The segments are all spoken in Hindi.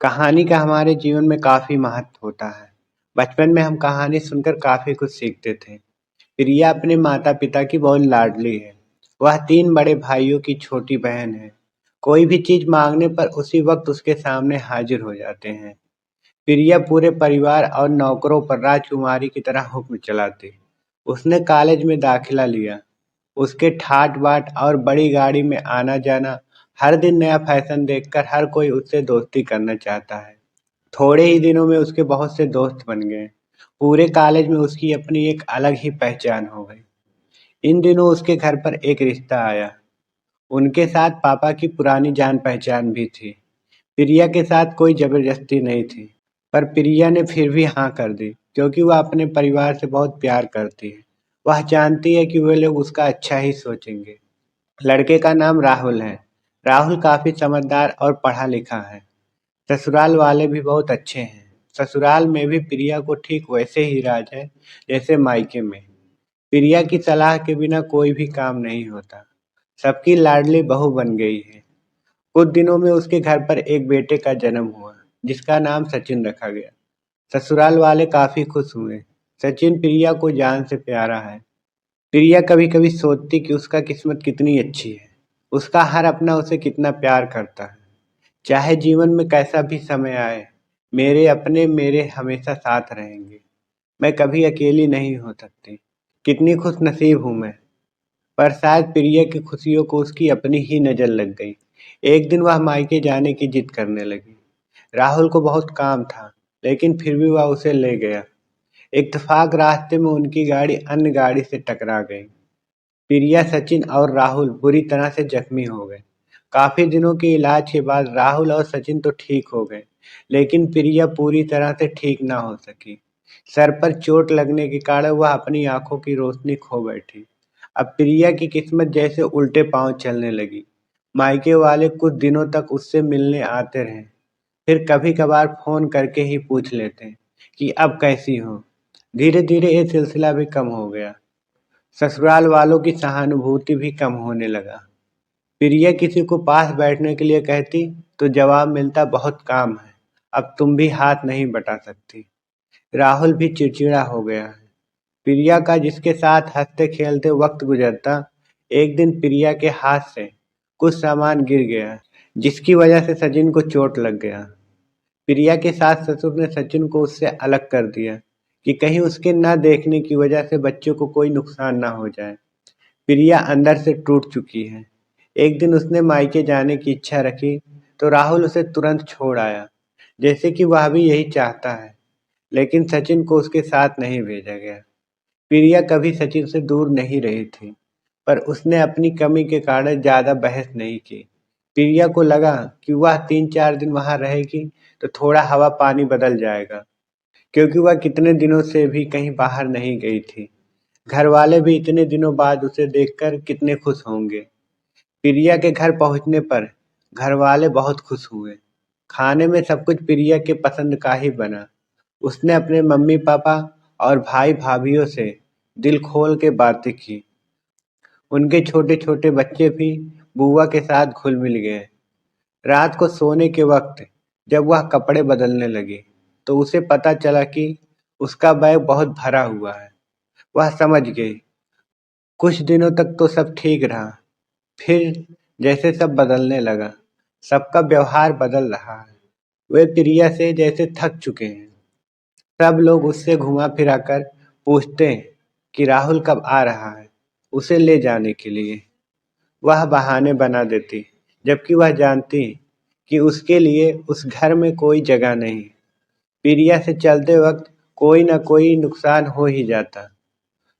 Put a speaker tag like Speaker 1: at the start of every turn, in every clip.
Speaker 1: कहानी का हमारे जीवन में काफ़ी महत्व होता है। बचपन में हम कहानी सुनकर काफ़ी कुछ सीखते थे। प्रिया अपने माता-पिता की बहुत लाडली है। वह 3 बड़े भाइयों की छोटी बहन है। कोई भी चीज़ माँगने पर उसी वक़्त उसके सामने हाजिर हो जाते हैं। प्रिया पूरे परिवार और नौकरों पर राजकुमारी की तरह हुक्म चलाती। उसने कॉलेज में दाखिला लिया। उसके ठाट-बाट और बड़ी गाड़ी में आना-जाना, हर दिन नया फैशन देखकर हर कोई उससे दोस्ती करना चाहता है। थोड़े ही दिनों में उसके बहुत से दोस्त बन गए। पूरे कॉलेज में उसकी अपनी एक अलग ही पहचान हो गई। इन दिनों उसके घर पर एक रिश्ता आया। उनके साथ पापा की पुरानी जान-पहचान भी थी। प्रिया के साथ कोई ज़बरदस्ती नहीं थी, पर प्रिया ने फिर भी हाँ कर दी, क्योंकि वह अपने परिवार से बहुत प्यार करती है। वह जानती है कि वे लोग उसका अच्छा ही सोचेंगे। लड़के का नाम राहुल है। राहुल काफ़ी समझदार और पढ़ा-लिखा है। ससुराल वाले भी बहुत अच्छे हैं। ससुराल में भी प्रिया को ठीक वैसे ही राज है जैसे मायके में। प्रिया की सलाह के बिना कोई भी काम नहीं होता। सबकी लाडली बहू बन गई है। कुछ दिनों में उसके घर पर एक बेटे का जन्म हुआ, जिसका नाम सचिन रखा गया। ससुराल वाले काफी खुश हुए। सचिन प्रिया को जान से प्यारा है। प्रिया कभी-कभी सोचती कि उसका किस्मत कितनी अच्छी है। उसका हर अपना उसे कितना प्यार करता है। चाहे जीवन में कैसा भी समय आए, मेरे अपने मेरे हमेशा साथ रहेंगे। मैं कभी अकेली नहीं हो सकती। कितनी खुशनसीब हूँ मैं। पर शायद प्रिया की खुशियों को उसकी अपनी ही नज़र लग गई। एक दिन वह मायके जाने की जिद करने लगी। राहुल को बहुत काम था, लेकिन फिर भी वह उसे ले गया। इत्तेफाक रास्ते में उनकी गाड़ी अन्य गाड़ी से टकरा गई। प्रिया, सचिन और राहुल बुरी तरह से जख्मी हो गए। काफी दिनों के इलाज के बाद राहुल और सचिन तो ठीक हो गए, लेकिन प्रिया पूरी तरह से ठीक ना हो सकी। सर पर चोट लगने के कारण वह अपनी आंखों की रोशनी खो बैठी। अब प्रिया की किस्मत जैसे उल्टे पांव चलने लगी। मायके वाले कुछ दिनों तक उससे मिलने आते रहे, फिर कभी-कभार फोन करके ही पूछ लेते कि अब कैसी हो। धीरे-धीरे ये सिलसिला भी कम हो गया। ससुराल वालों की सहानुभूति भी कम होने लगा। प्रिया किसी को पास बैठने के लिए कहती तो जवाब मिलता, बहुत काम है, अब तुम भी हाथ नहीं बटा सकती। राहुल भी चिड़चिड़ा हो गया है। प्रिया का जिसके साथ हंसते खेलते वक्त गुजरता, एक दिन प्रिया के हाथ से कुछ सामान गिर गया, जिसकी वजह से सचिन को चोट लग गया। प्रिया के सास ससुर ने सचिन को उससे अलग कर दिया कि कहीं उसके न देखने की वजह से बच्चों को कोई नुकसान न हो जाए। प्रिया अंदर से टूट चुकी है। एक दिन उसने मायके जाने की इच्छा रखी तो राहुल उसे तुरंत छोड़ आया, जैसे कि वह भी यही चाहता है। लेकिन सचिन को उसके साथ नहीं भेजा गया। प्रिया कभी सचिन से दूर नहीं रही थी, पर उसने अपनी कमी के कारण ज्यादा बहस नहीं की। प्रिया को लगा कि वह 3-4 दिन वहां रहेगी तो थोड़ा हवा पानी बदल जाएगा, क्योंकि वह कितने दिनों से भी कहीं बाहर नहीं गई थी। घर वाले भी इतने दिनों बाद उसे देखकर कितने खुश होंगे। प्रिया के घर पहुंचने पर घर वाले बहुत खुश हुए। खाने में सब कुछ प्रिया के पसंद का ही बना। उसने अपने मम्मी पापा और भाई भाभीियों से दिल खोल के बातें की। उनके छोटे छोटे बच्चे भी बुआ के साथ घुल मिल गए। रात को सोने के वक्त जब वह कपड़े बदलने लगी तो उसे पता चला कि उसका बैग बहुत भरा हुआ है। वह समझ गई। कुछ दिनों तक तो सब ठीक रहा, फिर जैसे सब बदलने लगा। सबका व्यवहार बदल रहा है। वे प्रिया से जैसे थक चुके हैं। सब लोग उससे घुमा फिरा कर पूछते हैं कि राहुल कब आ रहा है, उसे ले जाने के लिए। वह बहाने बना देती, जबकि वह जानती कि उसके लिए उस घर में कोई जगह नहीं। प्रिया से चलते वक्त कोई न कोई नुकसान हो ही जाता।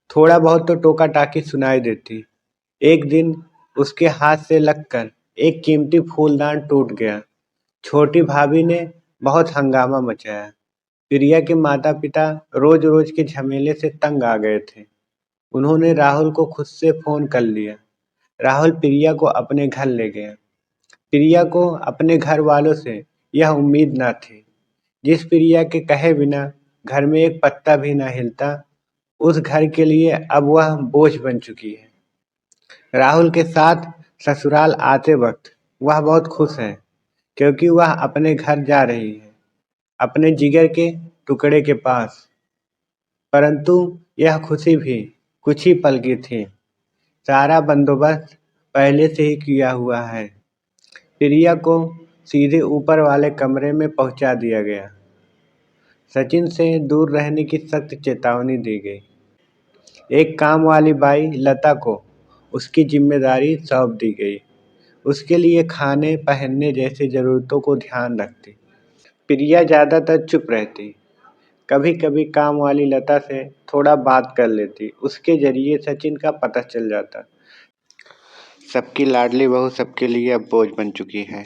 Speaker 1: थोड़ा बहुत तो टोका टाकी सुनाई देती। एक दिन उसके हाथ से लगकर एक कीमती फूलदान टूट गया। छोटी भाभी ने बहुत हंगामा मचाया। प्रिया के माता पिता रोज रोज के झमेले से तंग आ गए थे। उन्होंने राहुल को खुद से फोन कर लिया। राहुल प्रिया को अपने घर ले गया। प्रिया को अपने घर वालों से यह उम्मीद न थी। जिस प्रिया के कहे बिना घर में एक पत्ता भी न हिलता, उस घर के लिए अब वह बोझ बन चुकी है। राहुल के साथ ससुराल आते वक्त वह बहुत खुश है। क्योंकि वह अपने घर जा रही है, अपने जिगर के टुकड़े के पास। परंतु यह खुशी भी कुछ ही पल की थी। सारा बंदोबस्त पहले से ही किया हुआ है। प्रिया को सीधे ऊपर वाले कमरे में पहुंचा दिया गया। सचिन से दूर रहने की सख्त चेतावनी दी गई। एक काम वाली बाई लता को उसकी जिम्मेदारी सौंप दी गई। उसके लिए खाने पहनने जैसी जरूरतों को ध्यान रखती। प्रिया ज्यादातर चुप रहती। कभी कभी काम वाली लता से थोड़ा बात कर लेती। उसके जरिए सचिन का पता चल जाता। सबकी लाडली बहू सबके लिए अब बोझ बन चुकी है।